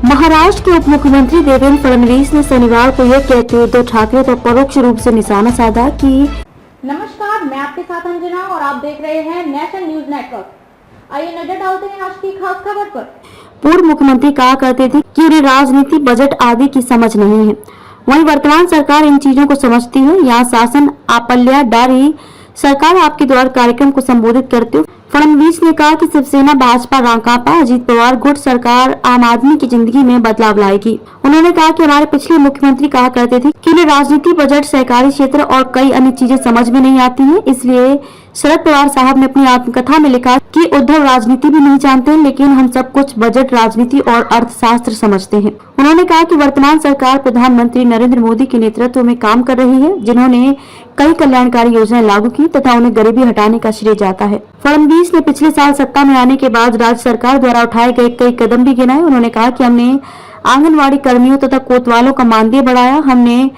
महाराष्ट्र के उप मुख्यमंत्री देवेंद्र फडणवीस ने शनिवार को यह कहते हुए उद्धव ठाकरे पर परोक्ष रूप से निशाना साधा कि नमस्कार, मैं आपके साथ अंजना और आप देख रहे हैं नेशनल न्यूज नेटवर्क। आइए नजर डालते हैं आज की खास खबर पर। पूर्व मुख्यमंत्री कहा करते थे कि उन्हें राजनीति, बजट आदि की समझ नहीं है। वहीं वर्तमान सरकार इन चीजों को समझती है। यहाँ शासन आपल्याडारी सरकार आपके द्वार कार्यक्रम को संबोधित करते हुए फडणवीस ने कहा कि शिवसेना, भाजपा, राकांपा, अजीत पवार गुट सरकार आम आदमी की जिंदगी में बदलाव लाएगी। उन्होंने कहा कि हमारे पिछले मुख्यमंत्री कहा करते थे कि उन्हें राजनीति, बजट, सहकारी क्षेत्र और कई अन्य चीजें समझ में नहीं आती हैं। इसलिए शरद पवार साहब ने अपनी आत्मकथा में लिखा कि उद्धव राजनीति भी नहीं जानते, लेकिन हम सब कुछ बजट, राजनीति और अर्थशास्त्र समझते हैं। उन्होंने कहा कि वर्तमान सरकार प्रधानमंत्री नरेंद्र मोदी के नेतृत्व में काम कर रही है, जिन्होंने कई कल्याणकारी योजनाएं लागू की तथा उन्हें गरीबी हटाने का श्रेय जाता है। फडणवीस ने पिछले साल सत्ता में आने के बाद राज्य सरकार द्वारा उठाए गए कई कदम भी गिनाए। उन्होंने कहा कि हमने आंगनवाड़ी कर्मियों तथा कोतवालों का मानदेय बढ़ाया, हमने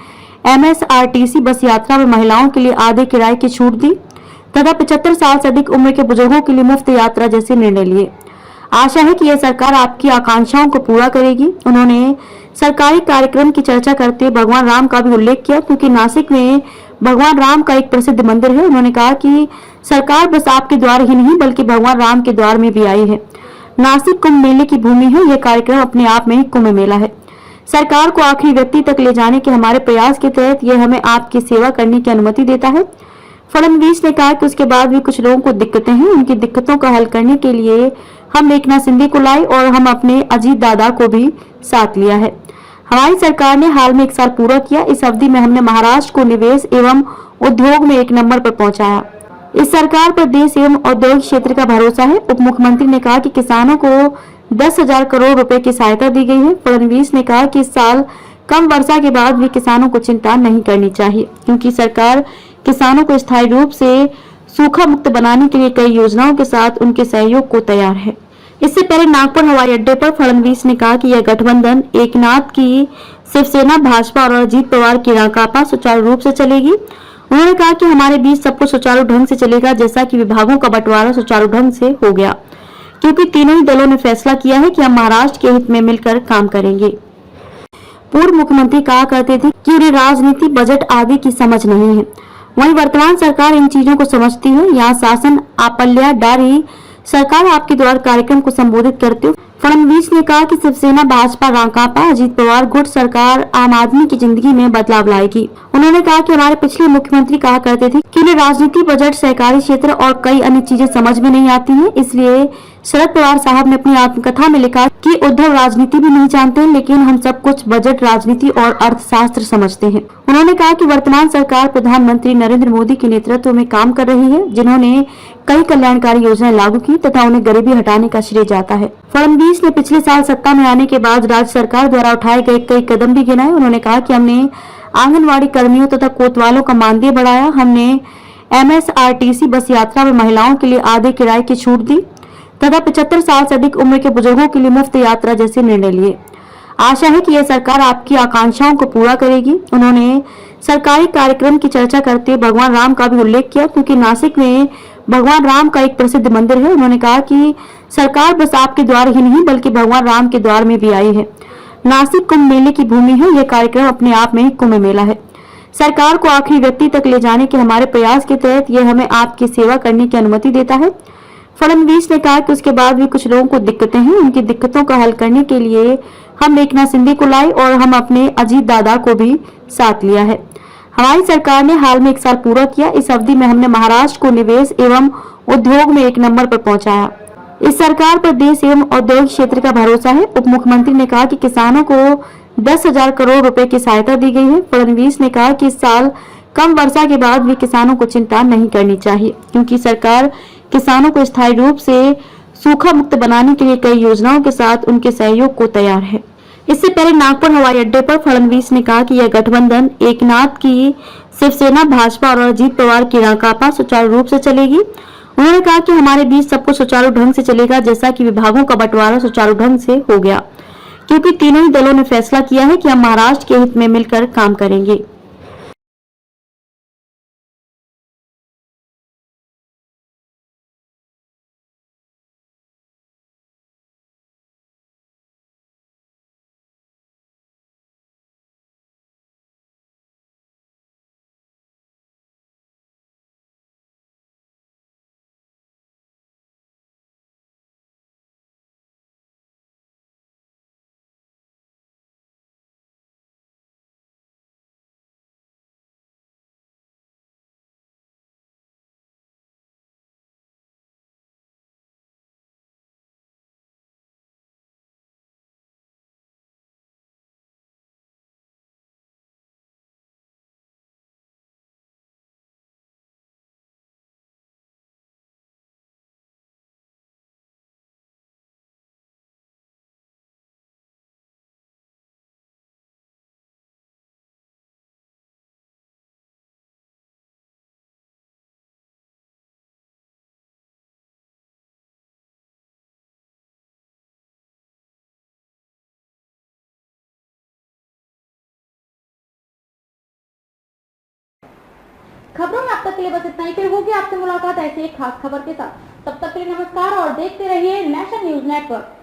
MSRTC बस यात्रा में महिलाओं के लिए आधे किराए की छूट दी तथा 75 साल से अधिक उम्र के बुजुर्गों के लिए मुफ्त यात्रा जैसे निर्णय लिए। आशा है कि यह सरकार आपकी आकांक्षाओं को पूरा करेगी। उन्होंने सरकारी कार्यक्रम की चर्चा करते हुए भगवान राम का भी उल्लेख किया, क्योंकि नासिक में भगवान राम का एक प्रसिद्ध मंदिर है। उन्होंने कहा कि सरकार बस आपके द्वार ही नहीं बल्कि भगवान राम के द्वार में भी आई है। नासिक कुंभ मेले की भूमि है। यह कार्यक्रम अपने आप में ही कुंभ मेला है। सरकार को आखिरी व्यक्ति तक ले जाने के हमारे प्रयास के तहत यह हमें आपकी सेवा करने की अनुमति देता है। फडणवीस ने कहा कि उसके बाद भी कुछ लोगों को दिक्कतें हैं। उनकी दिक्कतों का हल करने के लिए हम एकनाथ शिंदे को लाए और हम अपने अजीत दादा को भी साथ लिया है। हमारी सरकार ने हाल में 1 साल पूरा किया। इस अवधि में हमने महाराष्ट्र को निवेश एवं उद्योग में 1 नंबर पर पहुंचाया। इस सरकार पर देश एवं औद्योगिक क्षेत्र का भरोसा है। उप मुख्यमंत्री ने कहा कि किसानों को 10,000 करोड़ रुपए की सहायता दी गई है। फडणवीस ने कहा कि इस साल कम वर्षा के बाद भी किसानों को चिंता नहीं करनी चाहिए, क्योंकि सरकार किसानों को स्थायी रूप से सूखा मुक्त बनाने के लिए कई योजनाओं के साथ उनके सहयोग को तैयार है। इससे पहले नागपुर हवाई अड्डे पर फडणवीस ने कहा कि यह गठबंधन एकनाथ की शिवसेना, भाजपा और अजीत पवार की राकांपा सुचारू रूप से चलेगी। उन्होंने कहा कि हमारे बीच सब कुछ सुचारू ढंग से चलेगा, जैसा कि विभागों का बंटवारा सुचारू ढंग से हो गया, क्योंकि तीनों ही दलों ने फैसला किया है कि हम महाराष्ट्र के हित में मिलकर काम करेंगे। पूर्व मुख्यमंत्री कहा करते थे कि उन्हें राजनीति, बजट आदि की समझ नहीं है। वहीं वर्तमान सरकार इन चीजों को समझती है। यहाँ शासन आपल्याडारी सरकार आपके द्वार कार्यक्रम को संबोधित करते हुए फडणवीस ने कहा कि शिवसेना, भाजपा, राकांपा, अजीत पवार गुट सरकार आम आदमी की जिंदगी में बदलाव लाएगी। उन्होंने कहा कि हमारे पिछले मुख्यमंत्री कहा करते थे कि उन्हें राजनीति, बजट, सहकारी क्षेत्र और कई अन्य चीजें समझ में नहीं आती हैं। इसलिए शरद पवार साहब ने अपनी आत्मकथा में लिखा कि उद्धव राजनीति भी नहीं जानते, लेकिन हम सब कुछ बजट, राजनीति और अर्थशास्त्र समझते हैं। उन्होंने कहा कि वर्तमान सरकार प्रधानमंत्री नरेंद्र मोदी के नेतृत्व में काम कर रही है, जिन्होंने कई कल्याणकारी योजनाएं लागू की तथा उन्हें गरीबी हटाने का श्रेय जाता है। फडणवीस ने पिछले साल सत्ता में आने के बाद राज्य सरकार द्वारा उठाए गए कई कदम भी गिनाए। उन्होंने कहा कि हमने आंगनवाड़ी कर्मियों तथा कोतवालों का मानदेय बढ़ाया, हमने MSRTC बस यात्रा में महिलाओं के लिए आधे किराए की छूट दी तथा 75 साल से अधिक उम्र के बुजुर्गों के लिए मुफ्त यात्रा जैसे निर्णय लिए। आशा है कि यह सरकार आपकी आकांक्षाओं को पूरा करेगी। उन्होंने सरकारी कार्यक्रम की चर्चा करते हुए भगवान राम का भी उल्लेख किया, क्योंकि नासिक में भगवान राम का एक प्रसिद्ध मंदिर है। उन्होंने कहा कि सरकार बस आपके द्वार ही नहीं बल्कि भगवान राम के द्वार में भी आई है। नासिक कुंभ मेले की भूमि है। यह कार्यक्रम अपने आप में ही कुंभ मेला है। सरकार को आखिरी व्यक्ति तक ले जाने के हमारे प्रयास के तहत यह हमें आपकी सेवा करने की अनुमति देता है। फडणवीस ने कहा कि उसके बाद भी कुछ लोगों को दिक्कतें हैं। उनकी दिक्कतों का हल करने के लिए हम एकनाथ शिंदे को लाए और हम अपने अजीत दादा को भी साथ लिया है। हमारी सरकार ने हाल में 1 साल पूरा किया। इस अवधि में हमने महाराष्ट्र को निवेश एवं उद्योग में 1 नंबर पर पहुंचाया। इस सरकार पर देश एवं औद्योगिक क्षेत्र का भरोसा है। उप मुख्यमंत्री ने कहा कि किसानों को 10,000 करोड़ रुपए की सहायता दी गई है। फडणवीस ने कहा कि इस साल कम वर्षा के बाद भी किसानों को चिंता नहीं करनी चाहिए, क्योंकि सरकार किसानों को स्थायी रूप से सूखा मुक्त बनाने के लिए कई योजनाओं के साथ उनके सहयोग को तैयार है। इससे पहले नागपुर हवाई अड्डे पर फडणवीस ने कहा कि यह गठबंधन एकनाथ की शिवसेना, भाजपा और अजीत पवार की राकांपा सुचारू रूप से चलेगी। उन्होंने कहा कि हमारे बीच सब कुछ सुचारू ढंग से चलेगा, जैसा कि विभागों का बंटवारा सुचारू ढंग से हो गया, क्योंकि तीनों ही दलों ने फैसला किया है कि हम महाराष्ट्र के हित में मिलकर काम करेंगे। खबरों में अब तक के लिए बस इतना ही। फिर होगी आपसे मुलाकात ऐसी एक खास खबर के साथ। तब तक के लिए नमस्कार और देखते रहिए नेशन न्यूज नेटवर्क।